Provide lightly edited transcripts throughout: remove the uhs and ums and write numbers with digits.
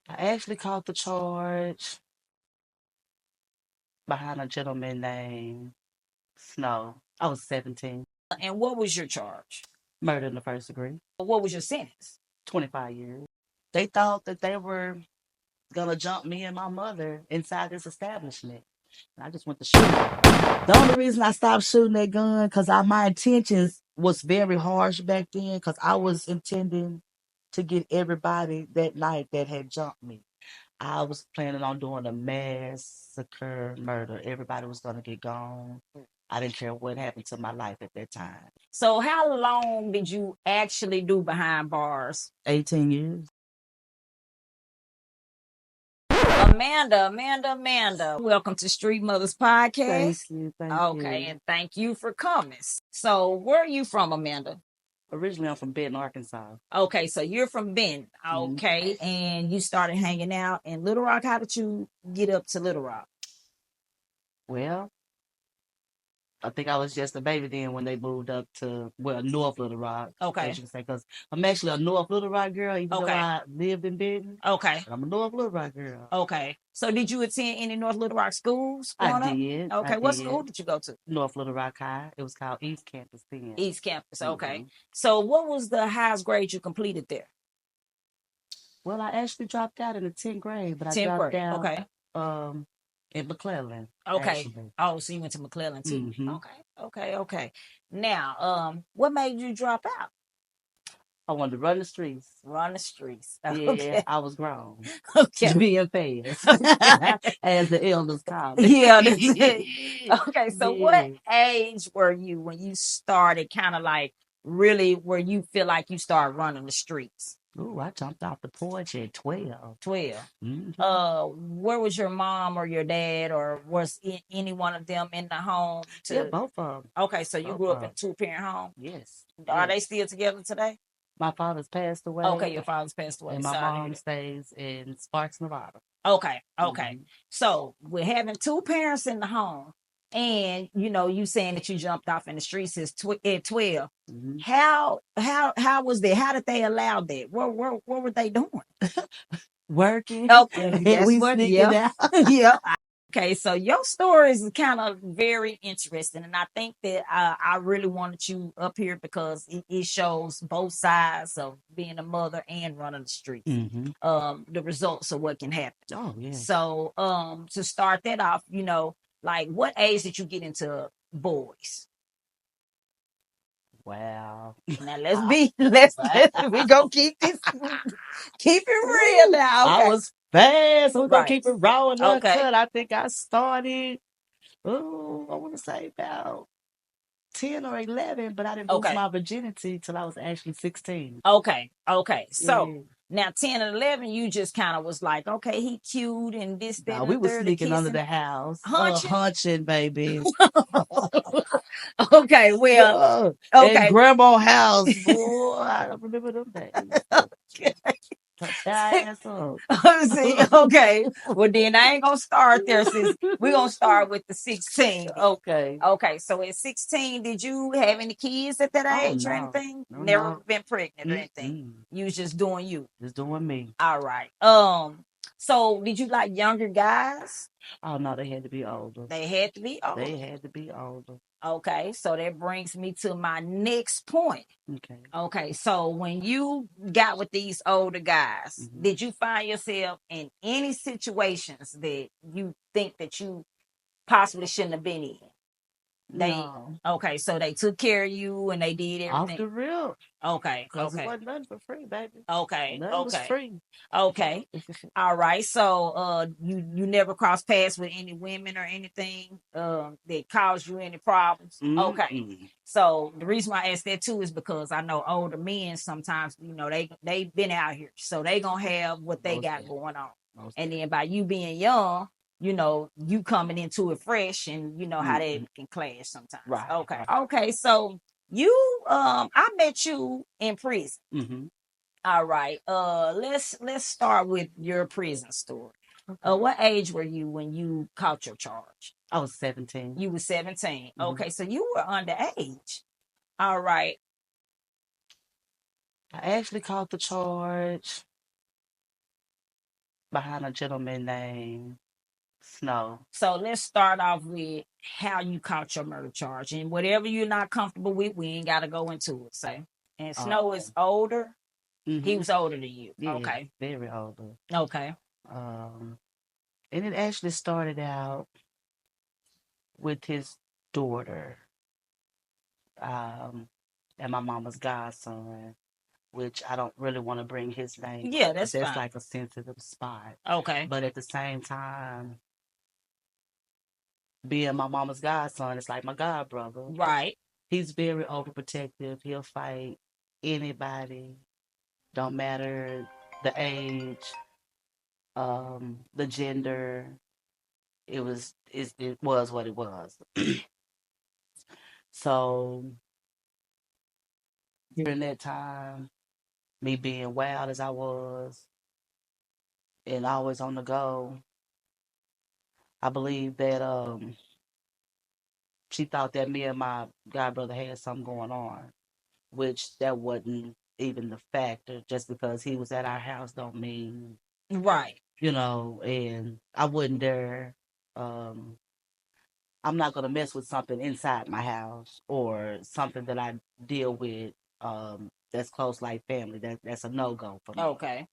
I actually caught the charge behind a gentleman named Snow. I was 17. And what was your charge? Murder in the first degree. What was your sentence? 25 years. They thought that they were gonna jump me and my mother inside this establishment. And I just went to shoot. The only reason I stopped shooting that gun because my intentions was very harsh back then because I was intending to get everybody that night that had jumped me. I was planning on doing a massacre murder. Everybody was gonna get gone. I didn't care what happened to my life at that time. So how long did you actually do behind bars? 18 years. Amanda. Welcome to Street Mothers Thank Podcast. you. Thank Okay, you. and thank you for coming. So where are you from, Amanda? Originally, I'm from Benton, Arkansas. Okay, so you're from Benton. Mhm. Okay, and you started hanging out in Little Rock. How did you get up to Little Rock? Well, I think I was just a baby then when they moved up to, well, North Little Rock, Okay, as you can say, because I'm actually a North Little Rock girl, even though okay, I lived in Benton. okay, But I'm a North Little Rock girl. okay. So did you attend any North Little Rock schools I growing up? did. I Okay, what school did. did you go to? North Little Rock High. It was called East Campus then. East Campus. Okay. hmm So what was the highest grade you completed there? Well, I actually dropped out in the 10th grade, but I 10th dropped grade. out Okay. in McClellan, Okay. actually. Oh, so you went to McClellan too. hmm Okay. Now, what made you drop out? I wanted to run the streets. Run the streets. Yeah, Okay. I was grown. Okay. Being fast, as the elders call it. Yeah. Okay. So what Yeah. age were you when you started kind of like really where you feel like you started running the streets? Ooh, I jumped off the porch at 12. 12. hmm Where was your mom or your dad or was any one of them in the home Yeah, to both of them. Okay, so you Both grew of up in a them. two-parent home. Yes. Are they Yes. still together today? My father's passed Okay, away, your father's passed away. and my Sorry to hear mom stays in Sparks, Nevada. that. Okay. hmm So we're having two parents in the home, and you saying that you jumped off in the streets at 12. hmm How was that? How did they allow that? What were they doing? Working, Okay, and that's we what. sneaking Yeah, out. yeah. Okay, so your story is kind of very interesting, and I think that I really wanted you up here because it shows both sides of being a mother and running the streets. hmm The results of what can happen. Oh, yeah. So, to start that off, like what age did you get into boys? Wow. Now let's be we gonna keep it real now. I Okay, was fast. We're gonna right. keep it raw and Okay. uncut. I think I started, oh, I want to say about 10 or 11, but I didn't lose Okay. my virginity till I was actually 16. Okay. So Yeah. now 10 and 11, you just kind of was like, okay, he cute and this, that, Now and the we was third, the sneaking under kissing, the house, hunching. hunching, baby. Okay, well, Yeah. And okay. grandma house, boy. I don't remember them days. Touch that ass up. See, okay. Well, then I ain't gonna start there, sis. We're gonna start with the 16. Okay. Okay, so at 16, did you have any kids at that Oh age or no. anything? No, Never no. been pregnant or anything. Mm-mm. You was just doing you. Just doing me. All right. So did you like younger guys? Oh no, they had to be older. They had to be older. They had to be older. Okay, so that brings me to my next point. Okay. Okay, so when you got with these older guys, hmm did you find yourself in any situations that you think that you possibly shouldn't have been in? They No. Okay, so they took care of you and they did Off everything. the real. Okay, Because it okay, wasn't nothing for free, baby. okay, Nothing was okay, free. okay. All right. So you never cross paths with any women or anything that caused you any problems. Okay. Mm-mm. So the reason why I ask that too is because I know older men sometimes, they've been out here. So they gonna have what they Most got definitely. going on. Most And definitely. then by you being young, you coming into it fresh and you know how that Mm-mm. can clash sometimes. Right. Okay. Right. Okay. So you I met you in prison. Mm-hmm. All right. Let's start with your prison story. Okay. What age were you when you caught your charge? I was 17. You were 17. Mm-hmm. Okay, so you were underage. All right. I actually caught the charge behind a gentleman named Snow. So let's start off with how you caught your murder charge, and whatever you're not comfortable with, we ain't got to go into it. Say, and Snow is older. He was older than you. Yeah, Okay. very older. Okay. Um, and it actually started out with his daughter, and my mama's godson, which I don't really want to bring his name Yeah, up, 'cause that's that's fine. like a sensitive spot. Okay. But at the same time, being my mama's godson, it's like my god brother. Right. He's very overprotective. He'll fight anybody, don't matter the age, the gender. It was what it was. So during that time, me being wild as I was and always on the go, I believe that she thought that me and my god brother had something going on, which that wasn't even the factor. Just because he was at our house don't mean, Right. and I wouldn't dare. Um, I'm not gonna mess with something inside my house or something that I deal with. That's close like family. That's a no go for me. Okay.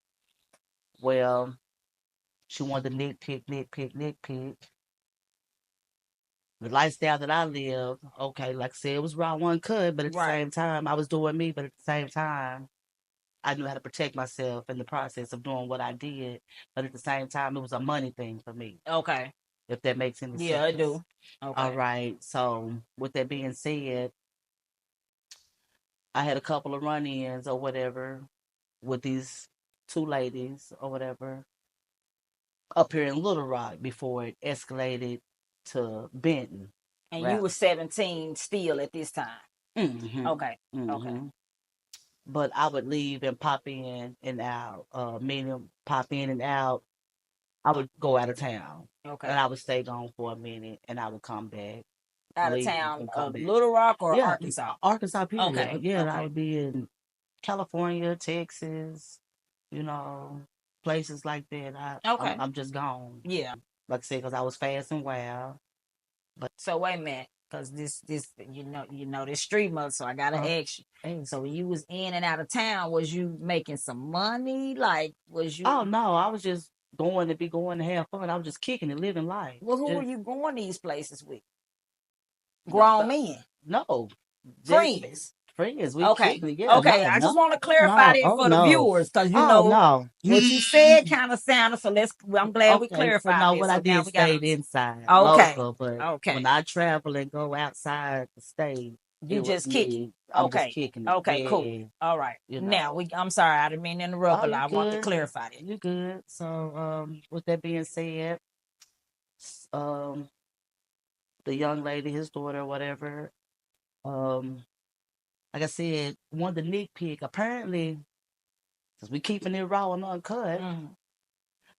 Well, she wanted to nitpick, nitpick, nitpick. The lifestyle that I lived, okay, like I said, it was raw one could, but at the Right. same time, I was doing me, but at the same time, I knew how to protect myself in the process of doing what I did. But at the same time, it was a money thing for me, Okay. if that makes any Yeah, I sense. do. All Okay. right. So with that being said, I had a couple of run-ins or whatever with these two ladies or whatever up here in Little Rock before it escalated to Benton. And you Right. were 17 still at this time. Mm-hmm. Okay. Okay. Mm-hmm. But I would leave and pop in and out. Meaning pop in and out. I would go out of town. Okay. And I would stay gone for a minute and I would come back. Out of Leave town and come of back. Little Rock or Yeah, Arkansas? Arkansas period. Okay. Yeah, I Okay. would be in California, Texas, places like that. Okay. I'm just gone. Yeah. Like I said, because I was fast and wild. But So wait a minute, because this this street mother. So I gotta ask you. hey, So when you was in and out of town, was you making some money? Like, was you? oh no, I was just going to have fun. I was just kicking it, living life. Well, who were Just you going these places with? Grown men, no, friends. friends. We Okay. kicking it. Yeah, Okay. no, I just no, want to clarify no, that oh for the no, viewers, because oh no. what you said kind of sounded. So I'm glad we Okay, so clarified no, this. what So I now did we got stayed to. inside Okay. local, but Okay. when I travel and go outside the state, You it was just kick it. me. I'm just Okay. kicking it. Okay, Yeah, cool. All right. Now know. I'm sorry, I didn't mean to interrupt, Oh, but you I want to good? clarify that. You good? So, with that being said, um, the young lady, his daughter, whatever, um, like I said, wanted to nitpick. Apparently, since we keeping it raw and uncut,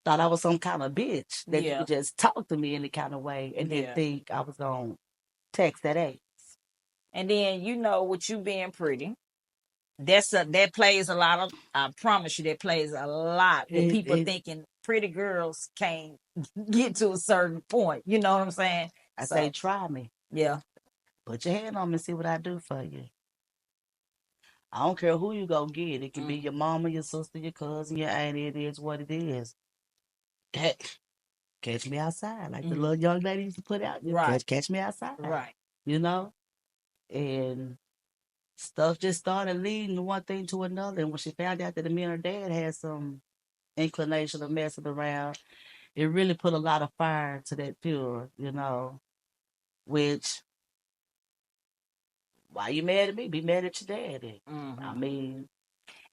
thought I was some kind of bitch that you could just talk to me any kind of way and didn't think I was gonna text that ass. And then with you being pretty, that plays a lot of. I promise you, that plays a lot with people thinking pretty girls can't get to a certain point. You know what I'm saying? I say, try me. Yeah. Put your hand on me and see what I do for you. I don't care who you go get. It can be your mama, your sister, your cousin, your auntie. It is what it is. Catch me outside, like the little young lady used to put out. Right. Catch me outside. Right. And stuff just started leading one thing to another. And when she found out that me and her dad had some inclination of messing around, it really put a lot of fire to that fuel, which, why you mad at me? Be mad at your daddy. I mean,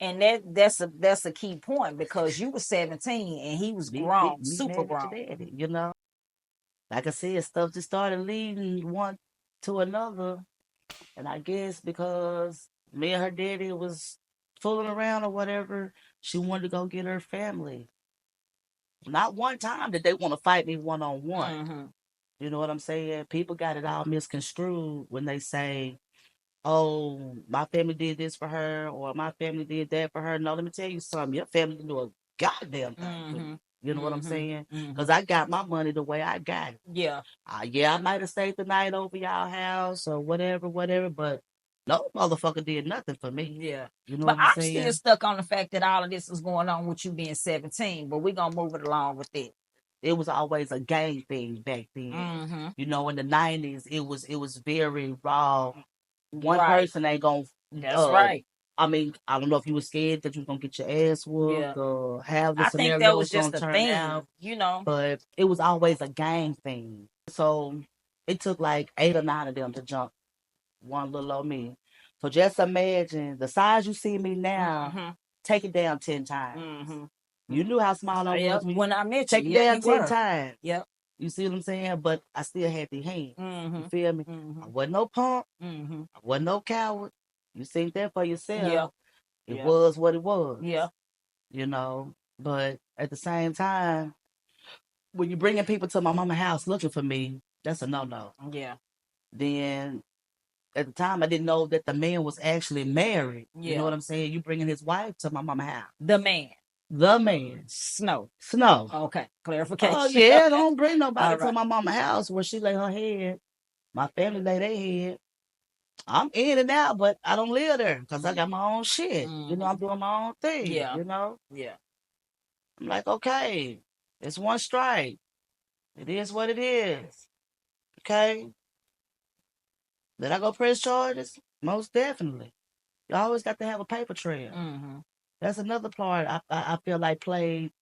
and that's a key point, because you were 17 and he was grown, super grown. Daddy, like I said, stuff just started leading one to another. And I guess because me and her daddy was fooling around or whatever, she wanted to go get her family. Not one time did they want to fight me one on one. You know what I'm saying? People got it all misconstrued when they say, oh, my family did this for her or my family did that for her. No, let me tell you something. Your family didn't do a goddamn thing for you. You know what I'm Mhm. saying? Because Mhm. I got my money the way I got it. Yeah. Yeah, I might have stayed the night over y'all house or whatever, but no motherfucker did nothing for me. Yeah. You know But what I'm I'm still saying? stuck on the fact that all of this was going on with you being 17, but we're gonna move it along with it. It was always a gang thing back then. Mm-hmm. You know, in the 90s, it was very raw. One Right. person ain't gonna That's right. I mean, I don't know if you were scared that you was gonna get your ass Yeah. whooped or how the I think that scenario was was gonna just a turn out, thing, you know. but it was always a gang thing. So it took like 8 or 9 of them to jump one little old me. So just imagine the size you see me now, Mm-hmm. take it down 10 times. Mm-hmm. You knew how small I Yep. was when When I met take you, it yeah, down you 10 were. times. Yep. You see what I'm saying? But I still had the hand. You Mm-hmm. feel me? I Mm-hmm. wasn't no punk. Mm-hmm. I wasn't no coward. You seen that for Yeah. yourself. It Yeah. was what it was. Yeah. You know. But at the same time, when you're bringing people to my mama's house looking for me, that's a no-no. Yeah. Then at the time, I didn't know that the man was actually married. You know Yeah. what I'm saying? You bringing his wife to my mama's house. The man. The man. Snow. Snow. Okay. Oh, Clarification. yeah. Don't bring nobody All to right. my mama's house where she lay her head. My family lay their head. I'm in and out, but I don't live there because I got my own shit. You know, I'm Mm-hmm. doing my own thing. Yeah. You know, Yeah. I'm like, okay, it's one strike. It is what it is. Okay. Did I go press charges? Most definitely. You always got to have a paper trail. Mm-hmm. That's another part I feel like played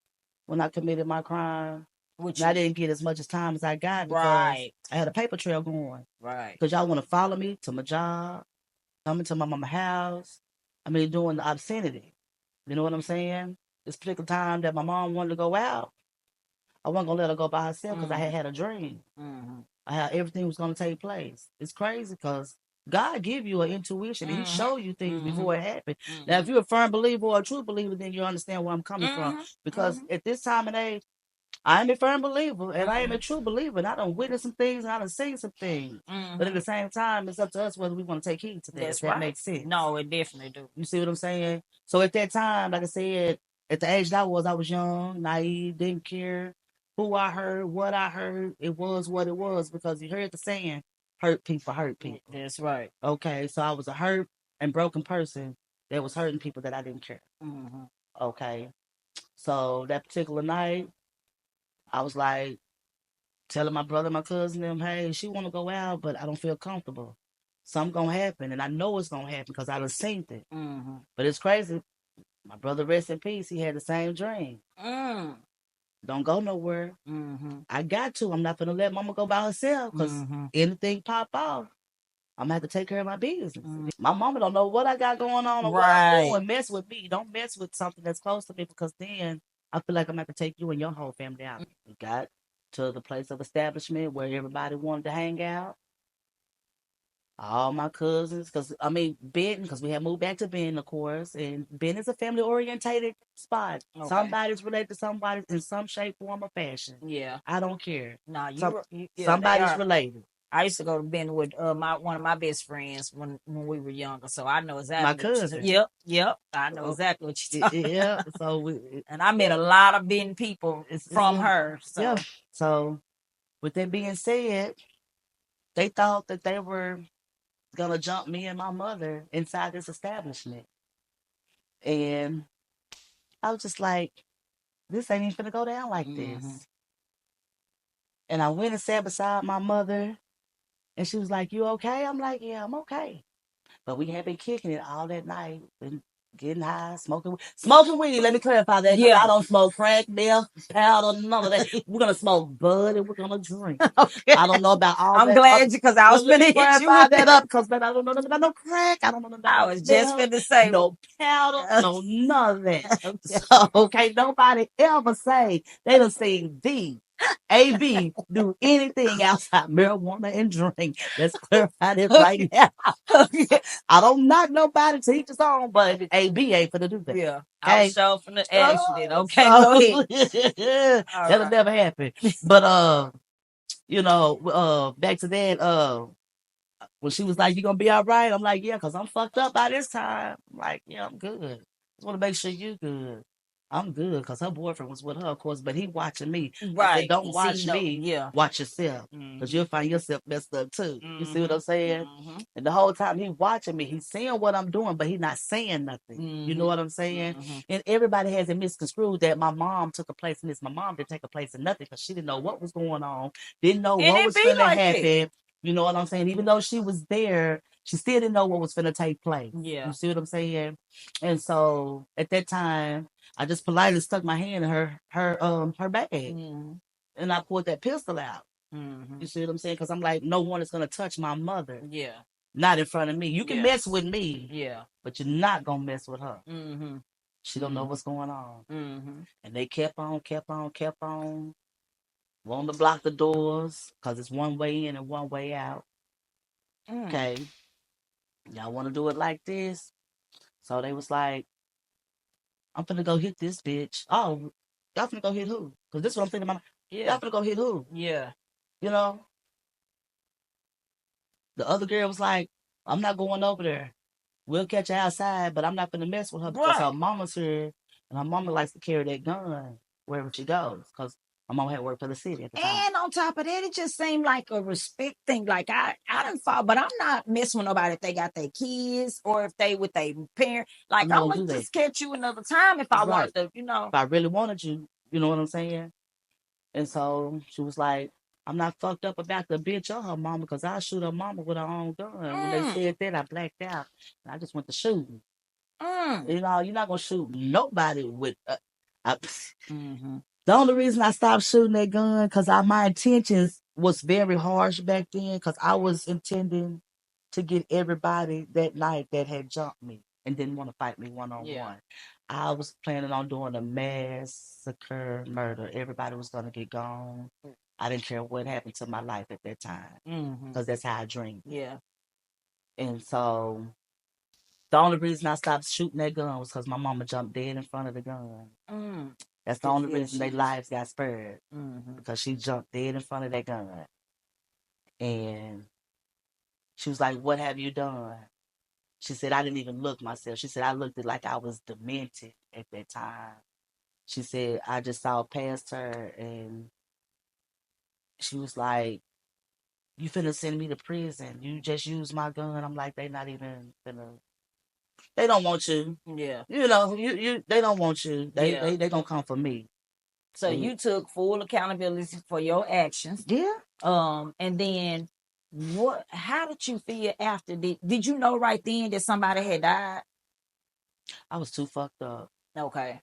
when I committed my crime. Which And I you didn't get as much as time as I got because right. I had a paper trail going. Right. Because y'all want to follow me to my job, coming to my mama's house. I mean, doing the obscenity. You know what I'm saying? This particular time that my mom wanted to go out, I wasn't gonna let her go by herself because I had Mm-hmm. had a dream. Mm-hmm. I had everything was gonna take place. It's crazy because God give you an intuition and He show you things Mm-hmm. before it happen. Now, Mm-hmm. if you're a firm believer or a true believer, then you understand where I'm coming from. Mm-hmm. Because Mm-hmm. at this time and age, I am a firm believer and I am a Mm-hmm. true believer. And I done witnessed some things and I done seen some things. But at Mm-hmm. the same time, it's up to us whether we want to take heed to that, if That's that right. makes sense. No, it definitely do. You see what I'm saying? So at that time, like I said, at the age that I was young, naive, didn't care who I heard, what I heard. It was what it was because you heard the saying, hurt people hurt people. That's right. Okay, so I was a hurt and broken person that was hurting people that I didn't care. Mm-hmm. Okay, so that particular night, I was like telling my brother, my cousin, them, hey, she want to go out, but I don't feel comfortable. Something gonna happen, and I know it's gonna happen because I done seen it. Mm-hmm. But it's crazy. My brother, rest in peace, he had the same dream. Mm. Don't go nowhere. Mm-hmm. I got to. I'm not gonna let mama go by herself because Mm-hmm. anything pop off, I'm gonna have to take care of my business. Mm-hmm. My mama don't know what I got going on or what I'm Right. doing. Mess with me. Don't mess with something that's close to me because then I feel like I'm gonna have to take you and your whole family out. We got to the place of establishment where everybody wanted to hang out. All my cousins, because I mean Benton, because we had moved back to Benton, of course, and Benton is a family orientated spot. Okay. Somebody's related to somebody in some shape, form, or fashion. Yeah. I don't care. Nah, yeah, Somebody's related. I used to go to bed with one of my best friends when we were younger, so I know exactly. My what you're cousin. Yep. I know exactly what you're talking about. Yeah. So And I met a lot of Benton people from her. So yeah. So with that being said, they thought that they were gonna jump me and my mother inside this establishment, and I was just like, this ain't even gonna go down like this. And I went and sat beside my mother, and she was like, "You okay?" I'm like, "Yeah, I'm okay." But we had been kicking it all that night, and getting high, smoking weed. Let me clarify that. Yeah, I don't smoke crack, meth, powder, none of that. We're gonna smoke bud and we're gonna drink. Okay. I don't know about all I'm that. glad because I was Let gonna me hit you clarify with that that. up because I don't know nothing about no crack. I don't know nothing about I no was just meth, finna say no powder, no none of that. Okay. So can't nobody ever say they done seen D. AB do anything outside marijuana and drink. Let's clarify this right now. I don't knock nobody to each his own, but AB ain't finna do that. Yeah. I Okay. was sure finna ask you that. Okay, So, go ahead. All that'll right. never happen. But you know, back to that, when she was like, "You gonna be all right?" I'm like, "Yeah," because I'm fucked up by this time. I'm like, "Yeah, I'm good. Just want to make sure you good." I'm good because her boyfriend was with her, of course, but he watching me. I said, Right. don't See, watch no, me, yeah. watch yourself. Because you'll Mm-hmm. find yourself messed up too. You see what I'm Mm-hmm. saying? Mm-hmm. And the whole time he watching me, he's seeing what I'm doing, but he's not saying nothing. You know Mm-hmm. what I'm saying? Mm-hmm. And everybody has it misconstrued that my mom took a place in this. My mom didn't take a place in nothing because she didn't know what was going on, didn't know And what it was be going to like that. happen. You know what I'm saying? Even though she was there, she still didn't know what was going to take place. Yeah. You see what I'm saying? And so at that time, I just politely stuck my hand in her bag, Mm-hmm. and I pulled that pistol out. Mm-hmm. You see what I'm saying? Because I'm like, no one is gonna touch my mother, Yeah. not in front of me. You can Yeah. mess with me, Yeah. but you're not gonna mess with her. Mm-hmm. She don't know what's going on. Mm-hmm. And they kept on, kept on, kept on, wanting to block the doors because it's one way in and one way out. Mm. Okay, y'all want to do it like this? So they was like, I'm finna go hit this bitch. Oh, y'all finna go hit who? Because this is what I'm thinking about. Yeah. Y'all finna go hit who? Yeah. You know? The other girl was like, I'm not going over there. We'll catch her outside, but I'm not gonna mess with her because her Right. mama's here and her mama likes to carry that gun wherever she goes. Because my mama had worked for the city at the time. And on top of that, it just seemed like a respect thing. Like I didn't fall, but I'm not messing with nobody if they got their kids or if they with their parent. I'm Like not I gonna would do that. just catch you another time if I Right. wanted to, you know. If I really wanted you, you know what I'm saying? And so she was like, I'm not fucked up about the bitch or her mama because I shoot her mama with her own gun. When they Mm, said that, I blacked out. And I just went to shooting. mm, You know, you're not gonna shoot nobody with. I, mm-hmm. The only reason I stopped shooting that gun because my intentions was very harsh back then because I was intending to get everybody that night that had jumped me and didn't want to fight me one on Yeah. one. I was planning on doing a massacre murder. Everybody was gonna get gone. I didn't care what happened to my life at that time Mm-hmm. because that's how I dreamed. Yeah. And so the only reason I stopped shooting that gun was because my mama jumped dead in front of the gun. Mm. That's the only reason their She. lives got spared Mm-hmm. because she jumped dead in front of that gun. And she was like, "What have you done?" She said, "I didn't even look myself." She said, "I looked like I was demented at that time." She said, "I just saw past her and she was like, you finna send me to prison. You just use my gun." I'm like, they not even finna, they don't want you. Yeah. You know, they don't want you. Yeah. They gonna come for me. So And you took full accountability for your actions. yeah, And then what how did you feel after did you know right then that somebody had died? I was too fucked up. Okay.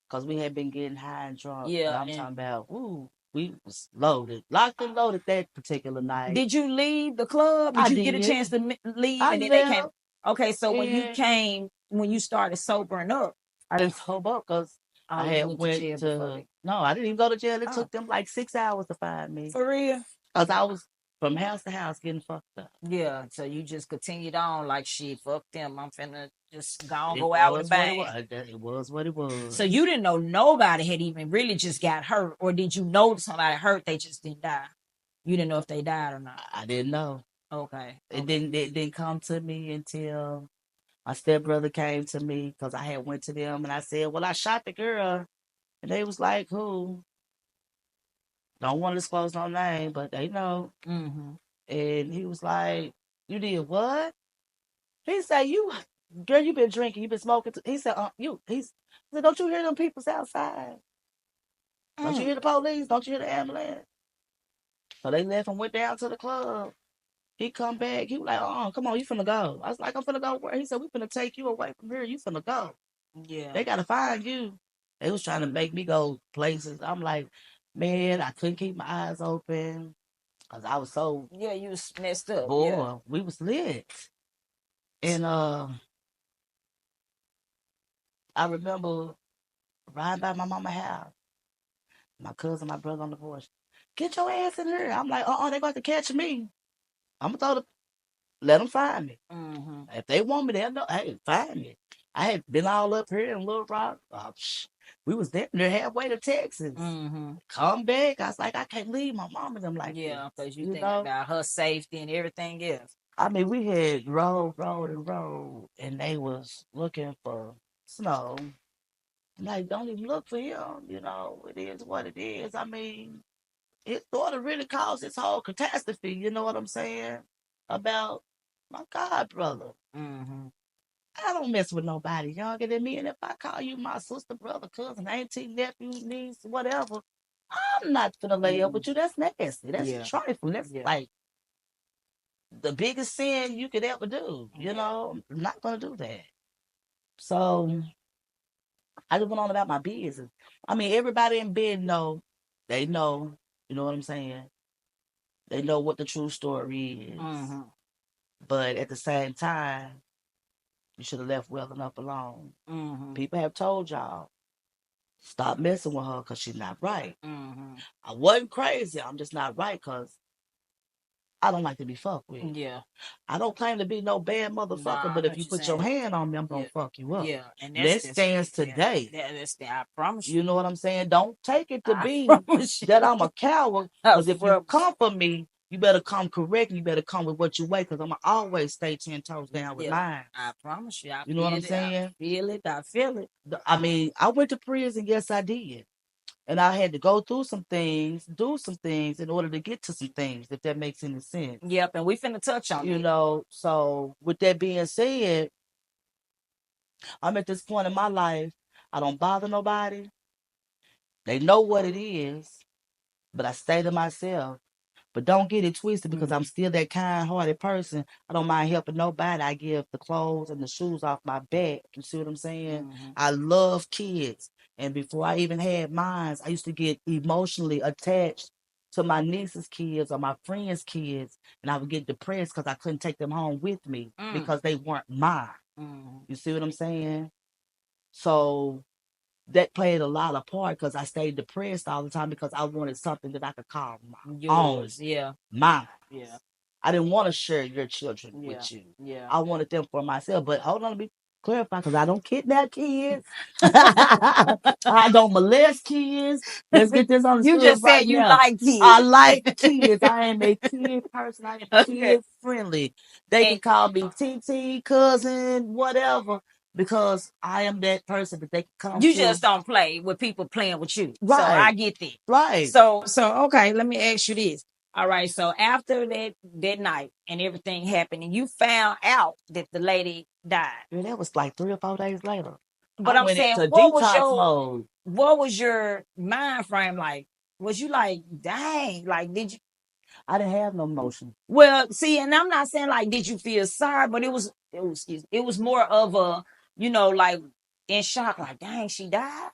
Because we had been getting high and drunk. And Yeah. I'm And talking about, ooh, we was loaded, locked and loaded that particular night. did you leave the club? Did I you get a did. chance to leave I and then they came? left. Okay, so And when you started sobering up, I didn't sober up because oh, I you had went to went jail before to, they. no, I didn't even go to jail. It Oh, took them like 6 hours to find me. for real? Because I was from house to house getting fucked up. Yeah. So you just continued on like shit. Fuck them. I'm finna just It go out with a was what it bang. was. It was what it was. So you didn't know nobody had even really just got hurt, or did you know somebody hurt? They just didn't die. You didn't know if they died or not. I didn't know. Okay. It didn't come to me until my stepbrother came to me because I had went to them and I said, well, I shot the girl. And they was like, who? Don't want to disclose no name, but they know. Mm-hmm. And he was like, you did what? He said, you, girl, you been drinking, you been smoking. He said, he said, don't you hear them people's outside? Don't you Mm. hear the police? Don't you hear the ambulance? So they left and went down to the club. He come back. He was like, oh, come on, you finna go. I was like, I'm finna go where? He said, we finna take you away from here. You finna go. Yeah. They gotta find you. They was trying to make me go places. I'm like, man, I couldn't keep my eyes open because I was so, Yeah, you was messed up. Yeah. boy, we was lit. And I remember riding by my mama house. My cousin, my brother on the porch. Get your ass in here. I'm like, they got to catch me. I'm gonna let them find me. Mm-hmm. If they want me, they'll know. Hey, find me. I had been all up here in Little Rock. We was there halfway to Texas. Mm-hmm. Come back. I was like, I can't leave my mom and them like Yeah, this. because you You thinking know? about her safety and everything else. I mean, we had road, and they was looking for snow. Like, don't even look for him. You know, it is what it is. I mean, his daughter really caused this whole catastrophe. You know what I'm saying? About my god brother. Mm-hmm. I don't mess with nobody younger than me. And if I call you my sister, brother, cousin, auntie, nephew, niece, whatever, I'm not gonna lay up with you. That's nasty. That's Yeah. trifling. That's Yeah. like the biggest sin you could ever do. You Yeah. know, I'm not gonna do that. So I just went on about my business. I mean, everybody in bed know, they know, you know what I'm saying? They know what the true story is. Mm-hmm. But at the same time, you should have left well enough alone. Mm-hmm. People have told y'all, stop messing with her because she's not right. Mm-hmm. I wasn't crazy. I'm just not right because I don't like to be fucked with. Yeah. I don't claim to be no bad Nah, motherfucker, I but know if what you you're put your saying. hand on me, I'm Yeah. gonna fuck you up. Yeah. And Let's stands today. That's I promise you. You know what I'm saying? Don't take it to I be promise you. that I'm a coward. I Because if you promise. come for me, you better come correct. You better come with what you weigh. Because I'm going to always stay 10 toes down with Yeah. mine. I promise you. I You know feel what I'm it. I saying? feel it. I feel it. I mean, I went to prison. Yes, I did. And I had to go through some things, do some things in order to get to some things, if that makes any sense. Yep. And we finna touch on You that. know, so with that being said, I'm at this point in my life, I don't bother nobody. They know what it is, but I stay to myself. But don't get it twisted because I'm still that kind-hearted person. I don't mind helping nobody. I give the clothes and the shoes off my back. You see what I'm saying? Mm-hmm. I love kids. And before I even had mine, I used to get emotionally attached to my niece's kids or my friends' kids. And I would get depressed because I couldn't take them home with me because they weren't mine. Mm-hmm. You see what I'm saying? So that played a lot of part because I stayed depressed all the time because I wanted something that I could call my own, Yours. Yeah. mine. Yeah. I didn't want to share your children Yeah. with you. Yeah. I wanted them for myself. But hold on, to be clarified because I don't kidnap kids. I don't molest kids. Let's get this You understood just said right you now. like I kids. like kids. I am a kid person. I am Okay. kid friendly. They can And call me TT, cousin, whatever, because I am that person that they can come you to. just don't play with people playing with you. So I Right, get that. right. So okay, let me ask you this. All right, so after that night and everything happened, and you found out that the lady died. Girl, that was like 3 or 4 days later. But I I'm went saying, into detox mode. what was your mind frame like? Was you like, dang, like did you I didn't have no emotion. well see, and I'm not saying like did you feel sorry, but it was more of a, like in shock, like dang, she died.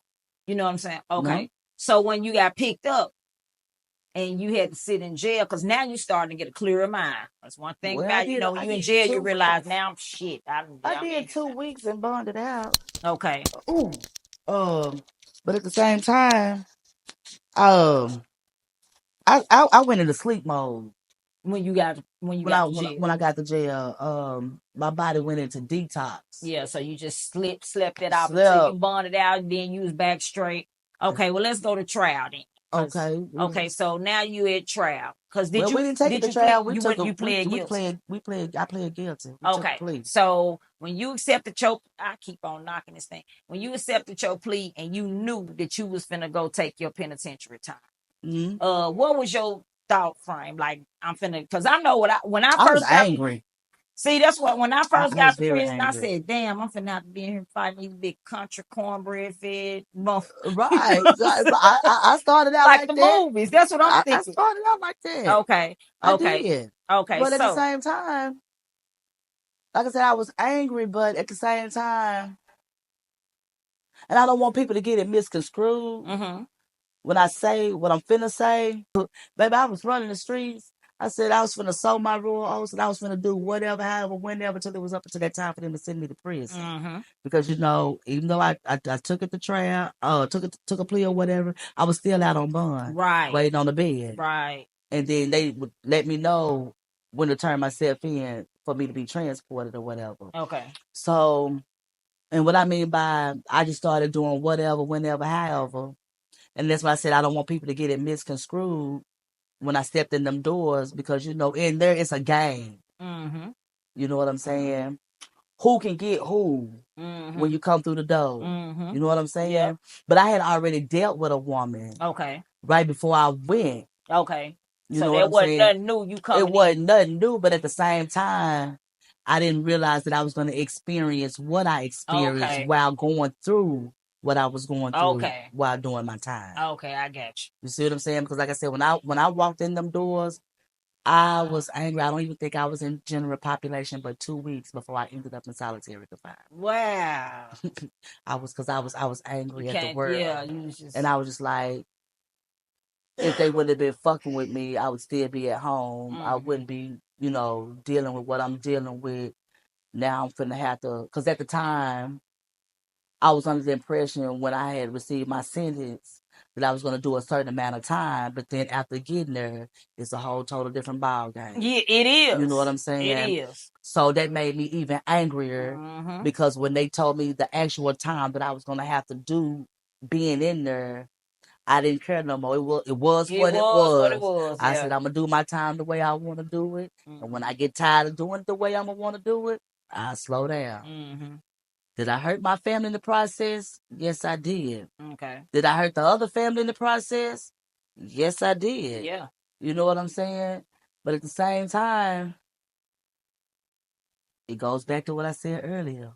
You know what I'm saying? No. Okay. So when you got picked up and you had to sit in jail, because now you're starting to get a clearer mind. That's one thing Well, about, when I you in did jail, you 2 realize weeks. now I'm shit. I I'm in did 2 weeks and bonded out. okay. Ooh. Um, but at the same time, um, I went into sleep mode When you got to jail. when I got to jail. My body went into detox. Yeah, so you just slept it off until you Slept. bonded out, and then you was back straight. Okay, well let's go to trial then. Okay. Okay, so now you at trial. Cause Well, we didn't take it to trial. We took a you pled guilty. I pled guilty. We took a Okay, plea. so when you accepted your, I keep on knocking this thing. When you accepted your plea and you knew that you was finna go take your penitentiary time, Mm-hmm. what was your thought frame? Like I'm finna, cause I know when I I was first got. angry. See, that's what when I first I was got to very prison, I angry. said, "Damn, I'm finna have to be in here fighting these big country cornbread fed, Right. I started out like like the that. movies." That's what I'm I thinking. started out like that. Okay, I okay, did. okay. But at the So, same time, like I said, I was angry, but at the same time, and I don't want people to get it misconstrued. mm-hmm. When I say what I'm finna say, baby, I was running the streets. I said I was finna sow my rural oats and I was finna do whatever, however, whenever, till it was up until that time for them to send me to prison. Mm-hmm. Because even though I took it to trial, took a plea or whatever, I was still out on bond, Right, waiting on the bed. right. And then they would let me know when to turn myself in for me to be transported or whatever. Okay. So, and what I mean by I just started doing whatever, whenever, however. And that's why I said I don't want people to get it misconstrued when I stepped in them doors because, in there it's a game. Mm-hmm. You know what I'm saying? who can get who when you come through the door. You know what I'm saying? Yep. But I had already dealt with a woman Okay. right before I went. Okay. You So know what that I'm wasn't saying? nothing new. You coming It wasn't in. nothing new, but at the same time, I didn't realize that I was going to experience what I experienced Okay. while going through what I was going through Okay. while doing my time. Okay, I got you. You see what I'm saying? Because like I said, when I walked in them doors, I was angry. I don't even think I was in general population, but 2 weeks before I ended up in solitary confinement. Wow. I was angry You at the can't. world, Yeah. You was just. and I was just like, if they would have been fucking with me, I would still be at home. I wouldn't be, dealing with what I'm dealing with. Now I'm finna have to, because at the time, I was under the impression when I had received my sentence that I was going to do a certain amount of time, but then after getting there, it's a whole total different ball game. Yeah, it is. You know what I'm It saying? is. So that made me even angrier because when they told me the actual time that I was going to have to do being in there, I didn't care no more. It was what it What it was. was. I Yeah. said I'm gonna do my time the way I want to do it, and when I get tired of doing it the way I'm gonna want to do it, I slow down. Did I hurt my family in the process? Yes, I did. Okay. Did I hurt the other family in the process? Yes, I did. Yeah. You know what I'm saying? But at the same time, it goes back to what I said earlier.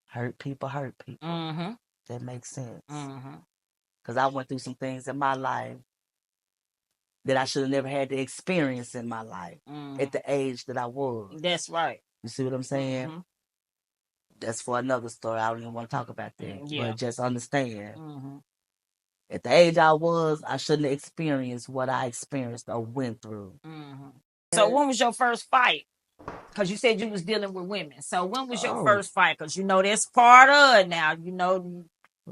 Hurt people hurt people. That makes sense. Because I went through some things in my life that I should have never had to experience in my life at the age that I was. That's right. You see what I'm saying? That's for another story. I don't even want to talk about that. Yeah. But just understand, at the age I was, I shouldn't have experienced what I experienced or went through. So when was your first fight? Because you said you was dealing with women. So when was your first fight? Because that's part of it now.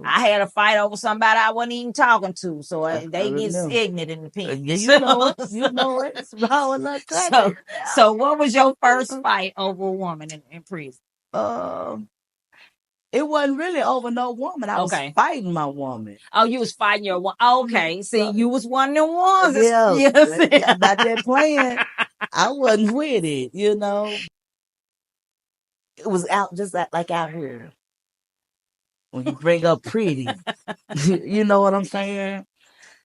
I had a fight over somebody I wasn't even talking to. So they get ignorant in the pen. Yeah, you know it. You know it. It's raw and uncut. So what was your first fight over a woman in prison? It wasn't really over no woman. I was fighting my woman. Oh, you was fighting your one. Okay, see, you was one of them ones. Yeah, not that playing. I wasn't with it, It was out just like out here. When you bring up pretty, you know what I'm saying?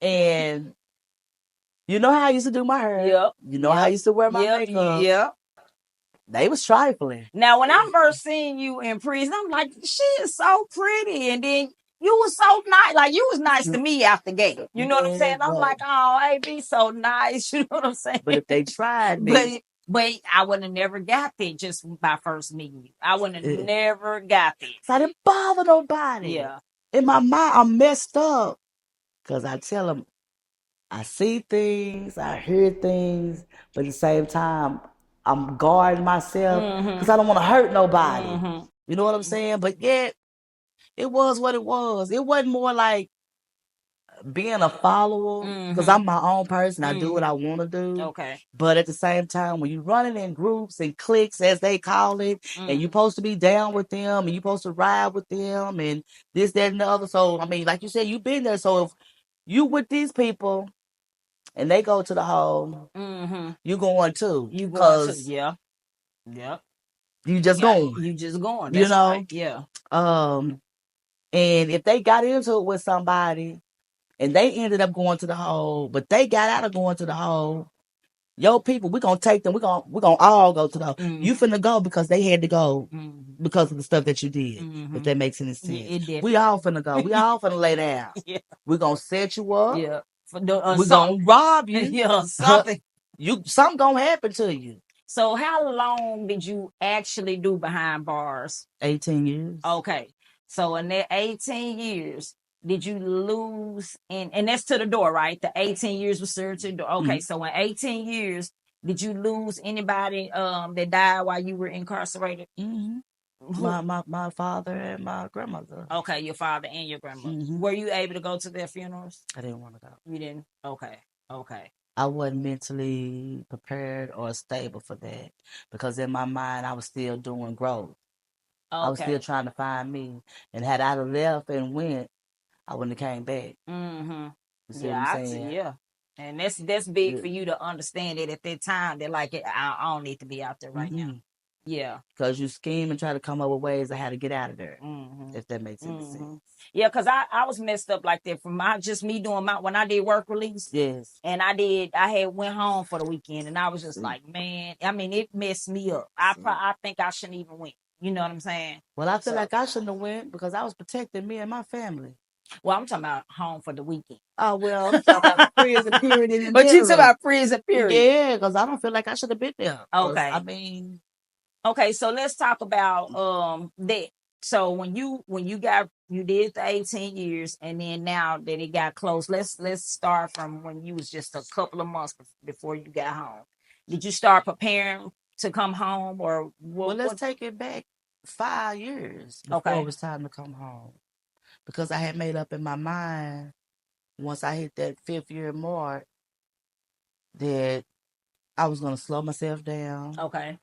And you know how I used to do my hair. Yep. You know how I used to wear my makeup. Yep. They was trifling. Now, when I first seen you in prison, I'm like, she is so pretty. And then you was so nice. Like, you was nice to me out the gate. You know what I'm saying? I'm like, oh, AB, so nice. You know what I'm saying? But if they tried me. But I would have never got there just by first meeting you. I would have never got there. So I didn't bother nobody. Yeah. In my mind, I'm messed up. Because I tell them, I see things, I hear things, but at the same time, I'm guarding myself because I don't want to hurt nobody. You know what I'm saying? But yet, it was what it was. It wasn't more like being a follower because I'm my own person. I do what I want to do. Okay. But at the same time, when you're running in groups and cliques, as they call it, and you're supposed to be down with them and you're supposed to ride with them and this, that, and the other. So, I mean, like you said, you've been there. So if you with these people and they go to the hole, you going too. You going too. Yeah. You just going. You just going. That's right. Yeah. And if they got into it with somebody and they ended up going to the hole, but they got out of going to the hole, your people, we're gonna take them, we're gonna all go to the hole. You finna go because they had to go because of the stuff that you did. If that makes any sense. We all finna go. We all finna lay down. We're gonna set you up. Yeah. We're gonna rob you. Yeah, something. Something gonna happen to you. So how long did you actually do behind bars? 18 years. Okay. So in that 18 years, did you lose and that's to the door, right? The 18 years was served to the door. Okay, so in 18 years, did you lose anybody that died while you were incarcerated? My father and my grandmother. Okay, your father and your grandmother. Were you able to go to their funerals? I didn't want to go. You didn't? Okay. I wasn't mentally prepared or stable for that because in my mind I was still doing growth. I was still trying to find me, and had I left and went, I wouldn't have came back. You see what I'm saying? Yeah. And that's big for you to understand it at that time. They're like, I don't need to be out there right now. Yeah. Because you scheme and try to come up with ways of how to get out of there, Mm-hmm. if that makes any Mm-hmm. sense. Yeah, because I was messed up like that from my just me doing my when I did work release. Yes. And I had went home for the weekend and I was just See. like, man, I mean, it messed me up. I think I shouldn't even went. You know what I'm saying? Well, I feel So- like I shouldn't have went because I was protecting me and my family. Well, I'm talking about home for the weekend. Oh, well, I'm talking about prison period in But you talking general. about prison period. Yeah, because I don't feel like I should have been there. Okay. I mean, Okay, so let's talk about that. So when you did the 18 years and then now that it got close, let's start from when you was just a couple of months before you got home. Did you start preparing to come home or what? well, let's take it back 5 years before Okay. it was time to come home. Because I had made up in my mind once I hit that 5th year mark that I was going to slow myself down. Okay.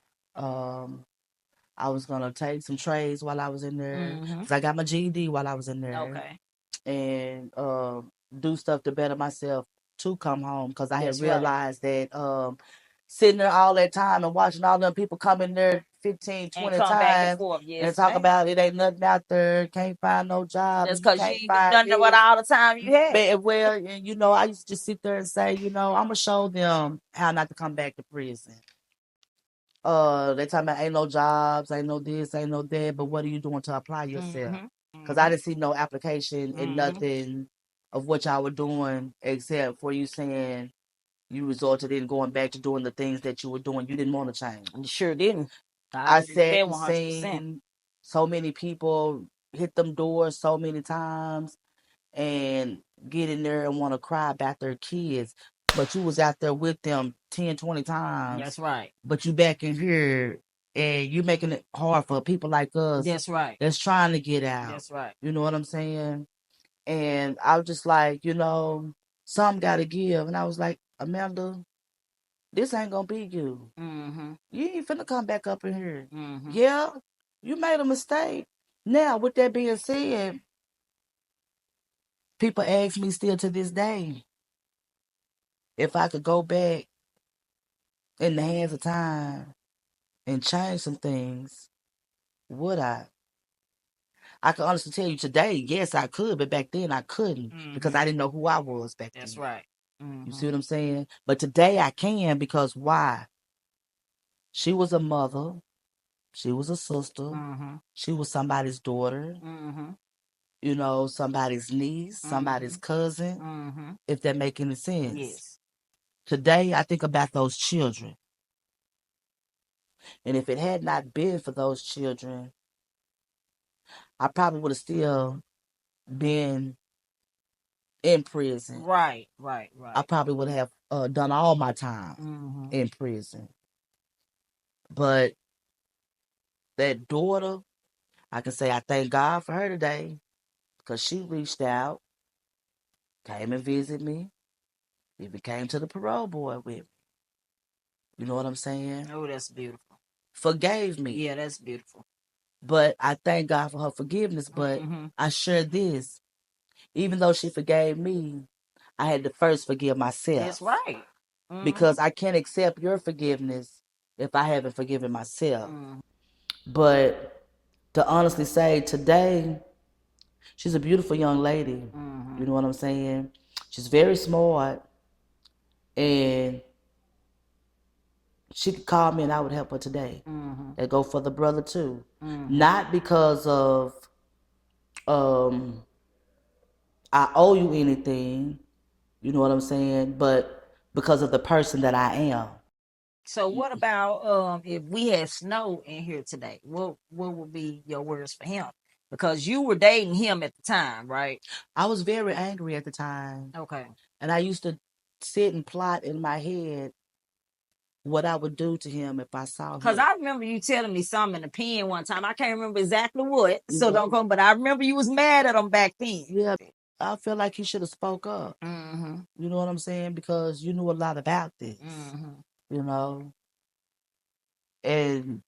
I was going to take some trades while I was in there Mhm. because I got my GED while I was in there. Okay. And do stuff to better myself to come home because I That's had right. realized that sitting there all that time and watching all them people come in there 15, And 20 come back and times forth. and Yes. talk Okay. about it ain't nothing out there, can't find no job, That's and you because you can't ain't find done what this. all the time you had. Well, and you know, I used to just sit there and say, you know, I'm gonna show them how not to come back to prison. They talking about ain't no jobs, ain't no this, ain't no that, but what are you doing to apply yourself? Mhm. Because I didn't see no application and Mhm. nothing of what y'all were doing except for you saying you resulted in going back to doing the things that you were doing. You didn't want to change. You sure didn't. I agree with sat that and 100%. seen so many people hit them doors so many times and get in there and want to cry about their kids. But you was out there with them 10, 20 times. That's right. But you back in here and you making it hard for people like us That's right. that's trying to get out. That's right. You know what I'm saying? And I was just like, you know, some got to give. And I was like, Amanda, this ain't going to be you. Mm-hmm. You ain't finna come back up in here. Mm-hmm. Yeah, you made a mistake. Now, with that being said, people ask me still to this day if I could go back in the hands of time and change some things, would I? I can honestly tell you today, yes, I could, but back then I couldn't because I didn't know who I was back That's then. right. You see what I'm saying? But today I can because why? She was a mother. She was a sister. Mm-hmm. She was somebody's daughter. Mm-hmm. You know, somebody's niece, somebody's cousin, Mm-hmm. if that make any sense. Yes. Today I think about those children. And if it had not been for those children, I probably would have still been in prison. Right. Right. Right. I probably would have done all my time Mm-hmm. in prison. But that daughter, I can say I thank God for her today because she reached out, came and visited me, even came to the parole board with me. You know what I'm saying? Oh, that's beautiful. Forgave me. Yeah, that's beautiful. But I thank God for her forgiveness. But I share this. Even though she forgave me, I had to first forgive myself. That's right. Because I can't accept your forgiveness if I haven't forgiven myself. But to honestly say, today, she's a beautiful young lady. You know what I'm saying? She's very smart. And she could call me and I would help her today. That go for the brother too. Not because of I owe you anything, you know what I'm saying, but because of the person that I am. So what about if we had Snow in here today? What would be your words for him? Because you were dating him at the time, right? I was very angry at the time. Okay. And I used to sit and plot in my head what I would do to him if I saw him. Because I remember you telling me something in the pen one time. I can't remember exactly what, so Yeah. don't go. But I remember you was mad at him back then. Yeah, I feel like he should have spoke up. You know what I'm saying? Because you knew a lot about this. You know, and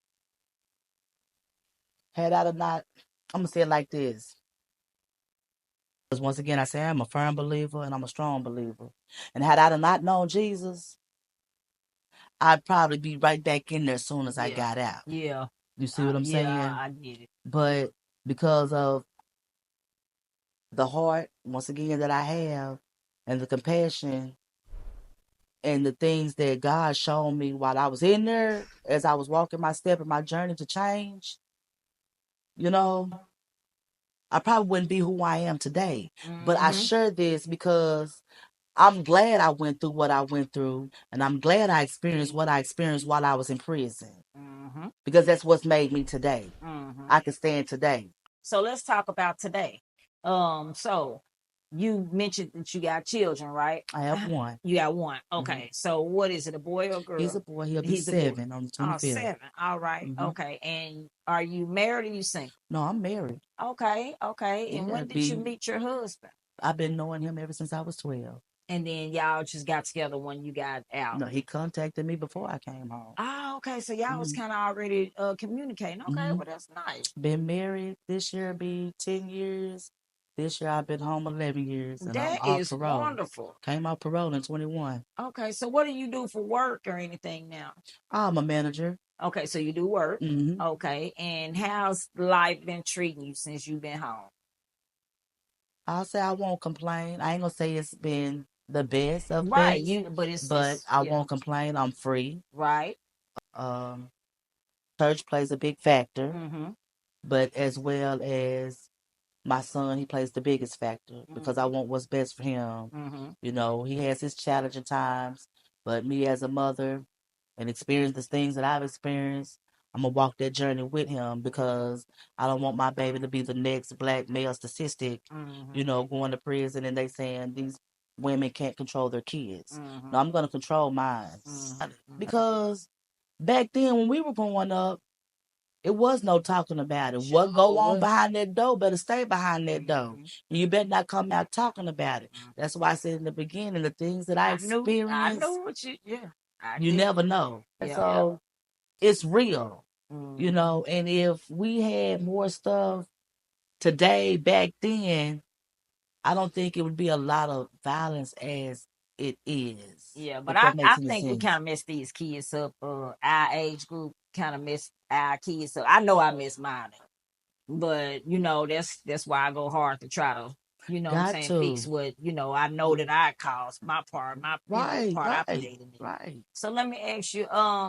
had I not, I'm gonna say it like this. Because once again, I say I'm a firm believer and I'm a strong believer. And had I not known Jesus, I'd probably be right back in there as soon as I got out. Yeah. You see what I'm saying? I get it. But because of the heart, once again, that I have, and the compassion, and the things that God showed me while I was in there, as I was walking my step in my journey to change, you know, I probably wouldn't be who I am today. But I share this because I'm glad I went through what I went through, and I'm glad I experienced what I experienced while I was in prison, because that's what's made me today. I can stand today. So let's talk about today. So you mentioned that you got children, right? I have one. You got one. Okay. So what is it, a boy or a girl? He's a boy. He'll be He's a boy. 7 on the 25th. 7. All right. Okay. And are you married or you single? No, I'm married. Okay. And when did you meet your husband? I've been knowing him ever since I was 12. And then y'all just got together when you got out? No, he contacted me before I came home. Oh, okay. So y'all was kind of already communicating. Okay, well, that's nice. Been married this year, be 10 years. This year I've been home 11 years. And that I'm is parole. Wonderful. Came out parole in 21. Okay, so what do you do for work or anything now? I'm a manager. Okay, so you do work. Okay, and how's life been treating you since you've been home? I'll say I won't complain. I ain't gonna say it's been the best of right. best, but I won't complain. I'm free. Right. Church plays a big factor, but as well as my son, he plays the biggest factor because I want what's best for him. You know, he has his challenging times, but me as a mother and experience the things that I've experienced, I'm gonna walk that journey with him because I don't want my baby to be the next black male statistic, you know, going to prison and they saying these women can't control their kids. No, I'm gonna control mine. Because back then when we were growing up, it was no talking about it. What go on behind that door better stay behind that door. And you better not come out talking about it. That's why I said in the beginning, the things that I experienced. I know what you, you never know. So it's real, you know. And if we had more stuff today, back then, I don't think it would be a lot of violence as it is. Yeah, but I think we kind of mess these kids up. Our age group kind of mess our kids up. I know I miss mine, but you know that's why I go hard to try to, you know, what I'm saying, fix what, you know, I know that I caused my part, part I played in it. Right. So let me ask you,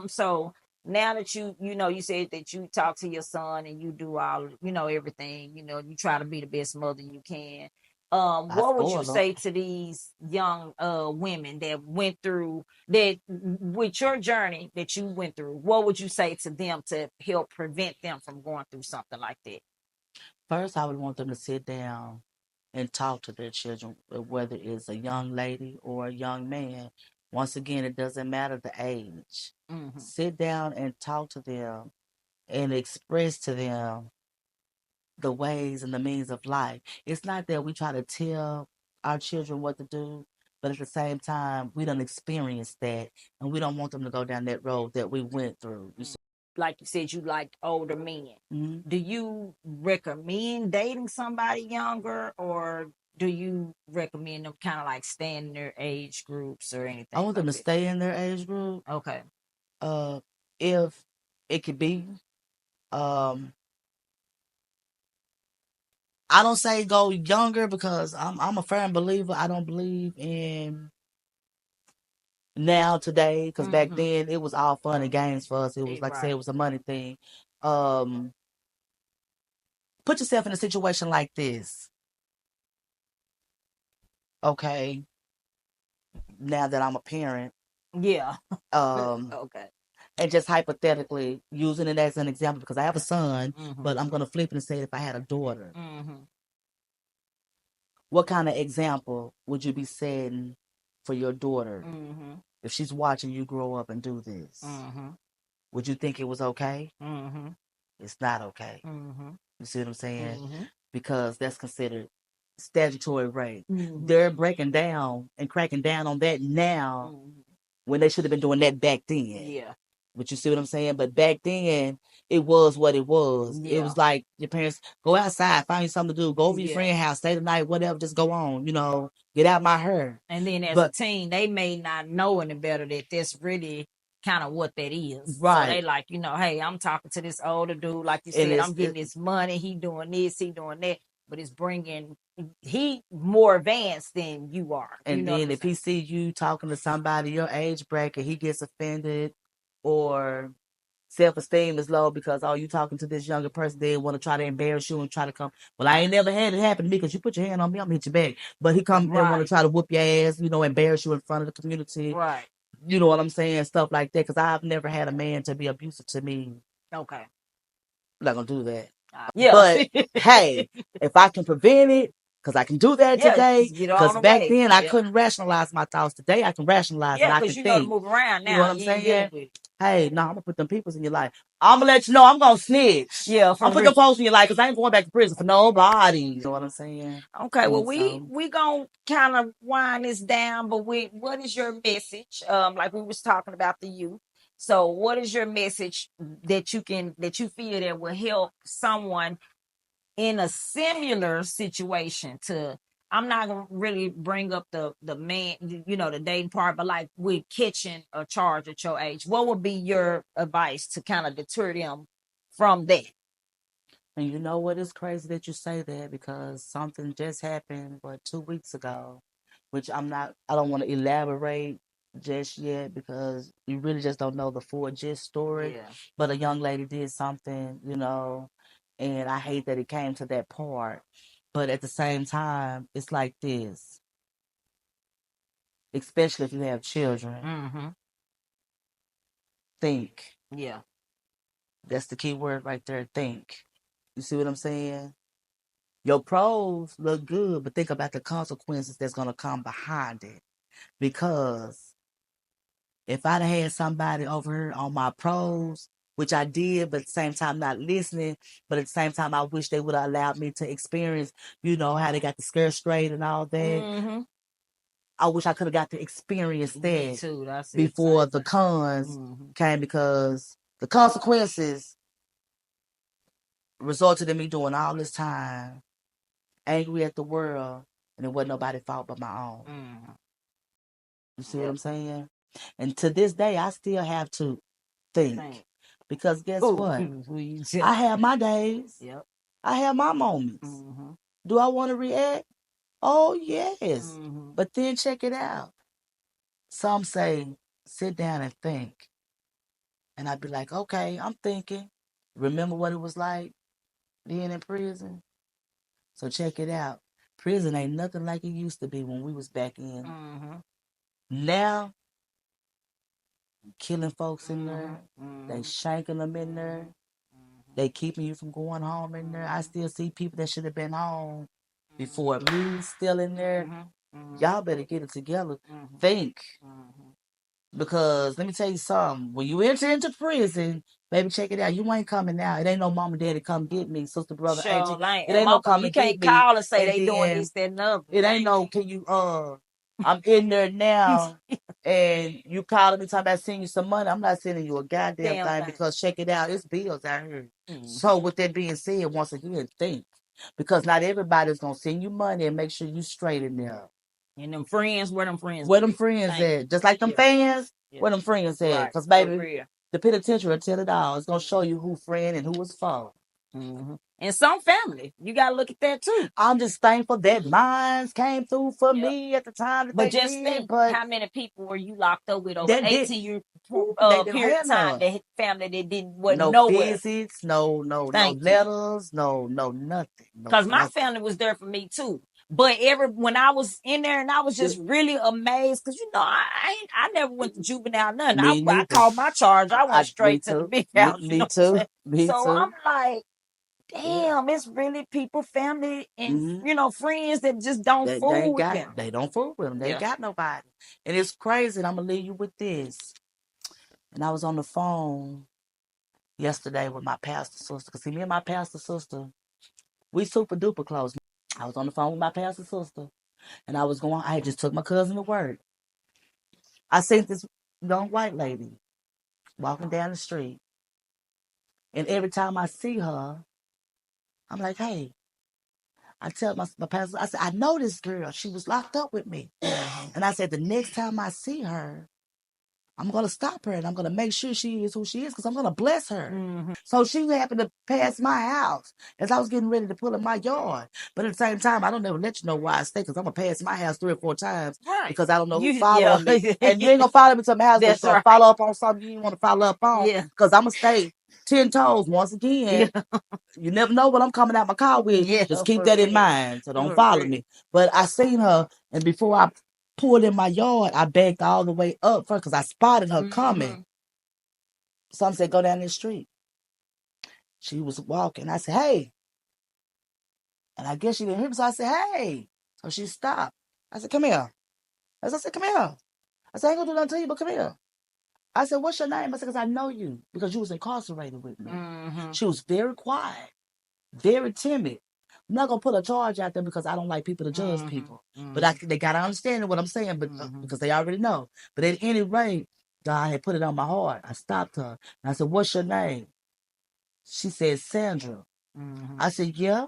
so now that you know, you said that you talk to your son and you do all, you know, everything, you know, you try to be the best mother you can. What would you say to these young women that went through that with your journey that you went through? What would you say to them to help prevent them from going through something like that? First, I would want them to sit down and talk to their children, whether it's a young lady or a young man. Once again, it doesn't matter the age. Sit down and talk to them and express to them the ways and the means of life. It's not that we try to tell our children what to do, but at the same time, we don't experience that, and we don't want them to go down that road that we went through. Like you said, you liked older men. Do you recommend dating somebody younger, or do you recommend them kind of like stay in their age groups or anything? I want them to stay in their age group. Okay. If it could be, I don't say go younger because I'm a firm believer. I don't believe in now today because back then it was all fun and games for us. It was like I said, it was a money thing. Put yourself in a situation like this. Okay. Now that I'm a parent. Yeah. Okay. And just hypothetically using it as an example because I have a son, but I'm gonna flip it and say if I had a daughter. What kind of example would you be setting for your daughter if she's watching you grow up and do this? Would you think it was okay? It's not okay. You see what I'm saying? Because that's considered statutory rape. They're breaking down and cracking down on that now when they should have been doing that back then. Yeah. But you see what I'm saying? But back then, it was what it was. It was like your parents, go outside, find you something to do, go over your friend's house, stay the night, whatever, just go on, you know, get out my hair. And then as a teen, they may not know any better that this really kind of what that is. Right. So they like, hey, I'm talking to this older dude, like you And said, I'm getting this money, he doing this, he doing that, but it's bringing he more advanced than you are. And then if he see you talking to somebody your age bracket, he gets offended, or self-esteem is low because you talking to this younger person, they want to try to embarrass you and try to come. Well, I ain't never had it happen to me because you put your hand on me, I'm gonna hit you back. But he come and want to try to whoop your ass, embarrass you in front of the community. Right. You know what I'm saying? Stuff like that. Because I've never had a man to be abusive to me. Okay. I'm not gonna do that. Yeah. But hey, if I can prevent it, because I can do that today. Because back then I couldn't rationalize my thoughts. Today I can rationalize and I can think. Know to move around now. You know what I'm saying? Hey, no, I'm gonna put them peoples in your life. I'm gonna let you know I'm gonna snitch. Yeah, I'm put them folks in your life because I ain't going back to prison for nobody. You know what I'm saying? Okay, well, we gonna kind of wind this down, but what is your message? Like we was talking about the youth. So, what is your message that you feel that will help someone in a similar situation to? I'm not gonna really bring up the man, the dating part, but like with catching a charge at your age, what would be your advice to kind of deter them from that? And you know what? It's crazy that you say that because something just happened, 2 weeks ago, which I don't want to elaborate just yet because you really just don't know the full gist story. Yeah. But a young lady did something, and I hate that it came to that part. But at the same time, it's like this, especially if you have children. Mm-hmm. Think. Yeah. That's the key word right there. Think. You see what I'm saying? Your pros look good, but think about the consequences that's going to come behind it. Because if I'd had somebody over here on my pros, which I did, but at the same time not listening, but at the same time I wish they would have allowed me to experience, how they got the skirt straight and all that. Mm-hmm. I wish I could have got to experience that Me too. before the cons came, because the consequences resulted in me doing all this time, angry at the world, and it wasn't nobody's fault but my own. You see what I'm saying? And to this day, I still have to think. Because guess what? I have my days. Yep. I have my moments. Do I want to react? Oh, yes. But then check it out. Some say, sit down and think. And I'd be like, okay, I'm thinking. Remember what it was like being in prison? So check it out. Prison ain't nothing like it used to be when we was back in. Now, killing folks in there. They shanking them in there. They keeping you from going home in there. I still see people that should have been home before me still in there. Y'all better get it together. Think. Because let me tell you something. When you enter into prison, baby, check it out. You ain't coming out. It ain't no mama, daddy, come get me, sister, brother, auntie. It ain't no come and get me. You can't call and say they doing this, that, and other. It ain't no, can you, I'm in there now, and you calling me talking about sending you some money. I'm not sending you a goddamn thing because check it out, it's bills out here. So with that being said, once again, think. Because not everybody's going to send you money and make sure you straight in there. And them friends, where them friends? Where them friends at? Just like them fans, where them friends at? Because, baby, the penitentiary will tell it all. It's going to show you who friend and who is foe. And some family, you got to look at that too. I'm just thankful that mines came through for me at the time that but they just did. Think but how many people were you locked up with over 18-year period of time? That family that wasn't nowhere. Visits, no letters, no nothing. Because my family was there for me too. But when I was in there, and I was just really amazed because I never went to juvenile nothing. I called my charge. I went straight to the big house. Me too. I'm like, damn, it's really people, family, and friends that just don't fool with them. They don't fool with them. They got nobody. And it's crazy. And I'm gonna leave you with this. And I was on the phone yesterday with my pastor sister. Because see, me and my pastor sister, we super duper close. I was on the phone with my pastor sister. And I had just took my cousin to work. I seen this young white lady walking down the street. And every time I see her, I'm like, hey. I tell my pastor, I said, I know this girl. She was locked up with me. And I said, the next time I see her, I'm gonna stop her and I'm gonna make sure she is who she is because I'm gonna bless her. Mm-hmm. So she happened to pass my house as I was getting ready to pull in my yard. But at the same time, I don't ever let you know where I stay because I'm gonna pass my house 3 or 4 times Right. because I don't know who You, following yeah. me. And you ain't gonna follow me to my house, but That's you're gonna right. follow up on something you didn't want to follow up on. Yeah. Because I'm gonna stay 10 toes once again. Yeah. You never know what I'm coming out my car with. Yeah, Just keep for that in real. mind. So don't For follow real. me. But I seen her, and before I pulled in my yard, I backed all the way up first because I spotted her coming. Mm-hmm. Some said, go down the street. She was walking. I said, hey. And I guess she didn't hear me. So I said, hey. So she stopped. I said, come here. As I said, come here. I said, I ain't gonna do nothing to you, but come here. I said, what's your name? I said, because I know you. Because you was incarcerated with me. Mm-hmm. She was very quiet, very timid. I'm not gonna put a charge out there because I don't like people to judge Mm-hmm. people. Mm-hmm. But they gotta understand what I'm saying, but because they already know. But at any rate, God had put it on my heart. I stopped her and I said, what's your name? She said, Sandra. Mm-hmm. I said, yeah.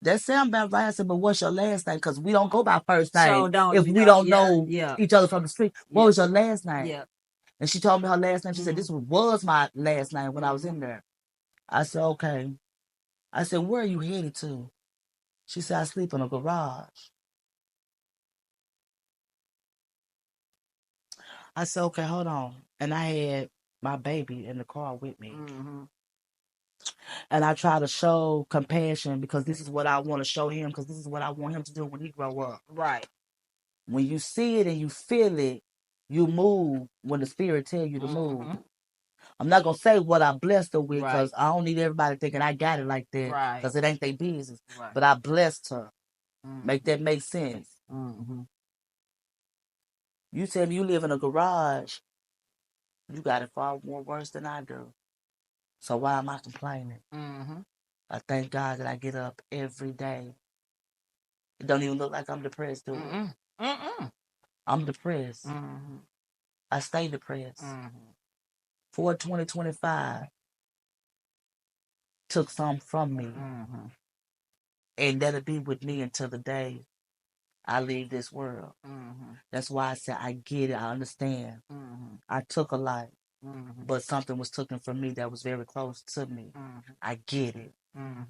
That sound about right. I said, but what's your last name? Because we don't go by first So name don't if you we know? don't Yeah. know Yeah. each other from the street. What Yeah. was your last name? Yeah. And she told me her last name. She said, Mm-hmm. this was my last name when I was in there. I said, okay. I said, where are you headed to? She said, I sleep in a garage. I said, okay, hold on. And I had my baby in the car with me. Mm-hmm. And I try to show compassion because this is what I want to show him because this is what I want him to do when he grow up. Right. When you see it and you feel it, you move when the spirit tell you to move. Mm-hmm. I'm not gonna say what I blessed her with Right. because I don't need everybody thinking I got it like that Right. because it ain't their business. Right. But I blessed her. Mm-hmm. Make that make sense. Mm-hmm. You tell me you live in a garage, you got it far more worse than I do. So why am I complaining? Mm-hmm. I thank God that I get up every day. It don't even look like I'm depressed, do it? Mm-mm. Mm-mm. I'm depressed. Mm-hmm. I stay depressed. Mm-hmm. For 2025 took some from me. Mm-hmm. And that'll be with me until the day I leave this world. Mm-hmm. That's why I said I get it. I understand. Mm-hmm. I took a lot, Mm-hmm. but something was taken from me that was very close to me. Mm-hmm. I get it. Mm-hmm.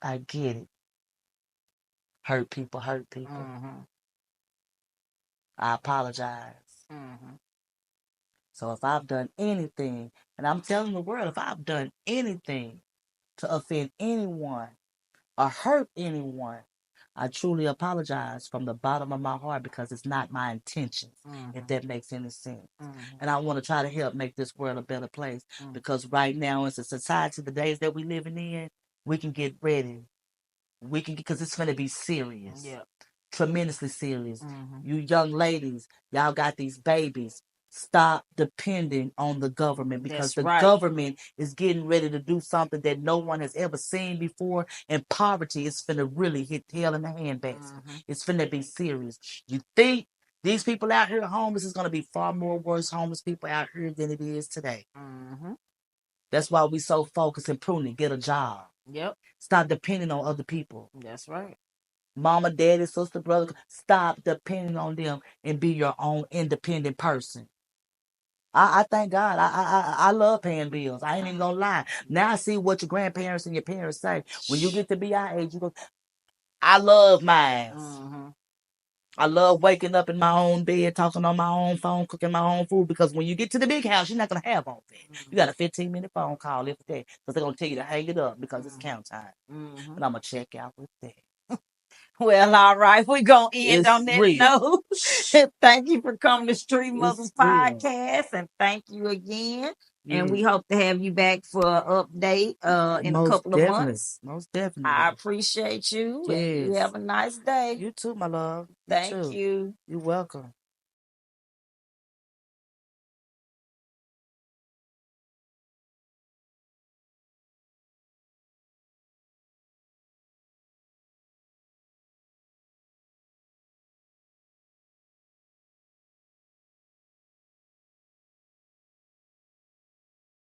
I get it. Hurt people hurt people. Mm-hmm. I apologize. Mm-hmm. So if I've done anything, and I'm telling the world, if I've done anything to offend anyone or hurt anyone, I truly apologize from the bottom of my heart because it's not my intentions, if that makes any sense. Mm-hmm. And I want to try to help make this world a better place Mm-hmm. because right now, as a society, the days that we're living in, we can get ready. We can, because it's going to be serious. Yeah. Tremendously serious. Mm-hmm. You young ladies, y'all got these babies. Stop depending on the government because That's the right. government is getting ready to do something that no one has ever seen before. And poverty is finna really hit tail in the handbasket. Mm-hmm. It's finna be serious. You think these people out here homeless is gonna be far more worse homeless people out here than it is today. Mm-hmm. That's why we so focused and prudent. Get a job. Yep. Stop depending on other people. That's right. Mama, daddy, sister, brother. Stop depending on them and be your own independent person. I thank God. I love paying bills. I ain't even gonna lie. Now I see what your grandparents and your parents say. When you get to be our age, you go, I love mine. Mm-hmm. I love waking up in my own bed, talking on my own phone, cooking my own food. Because when you get to the big house, you're not gonna have all that. You got a 15-minute phone call if that, because they're gonna tell you to hang it up because it's count time. Mm-hmm. And I'm gonna check out with that. Well, all right. We're going to end It's on that real. note. Thank you for coming to Street Mothers It's real. Podcast. And thank you again. And Yeah. we hope to have you back for an update in a Most couple of definitely. months. Most definitely. I appreciate you. And you Yes. have a nice day. You too, my love. You Thank too. you. You're welcome.